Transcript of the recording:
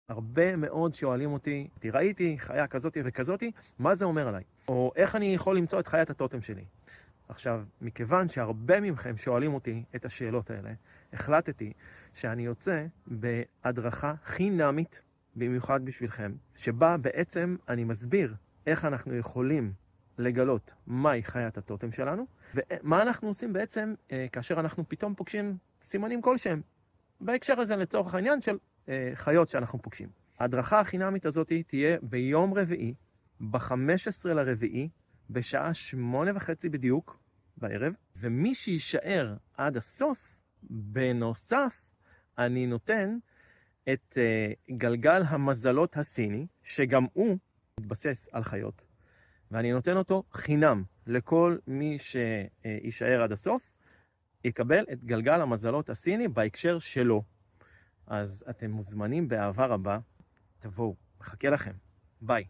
הרבה מאוד שואלים אותי, ראיתי חיה כזאת וכזאת, מה זה אומר עליי? או איך אני יכול למצוא את חיית הטוטם שלי? עכשיו, מכיוון שהרבה מכם שואלים אותי את השאלות האלה, החלטתי שאני יוצא בהדרכה חינמית, במיוחד בשבילכם, שבה בעצם אני מסביר איך אנחנו יכולים לגלות מהי חיית הטוטם שלנו, ומה אנחנו עושים בעצם כאשר אנחנו פתאום פוגשים סימנים כלשהם. בהקשר הזה לצורך העניין של חיות שאנחנו פוגשים. ההדרכה החינמית הזאת תהיה ביום רביעי, ב-15 לרביעי, בשעה 8:30 בדיוק בערב, ומי שישאר עד הסוף, בנוסף, אני נותן את גלגל המזלות הסיני, שגם הוא מתבסס על חיות, ואני נותן אותו חינם לכל מי שישאר עד הסוף, יקבל את גלגל המזלות הסיני בהקשר שלו. אז אתם מוזמנים באהבה רבה, תבואו, מחכה לכם, ביי.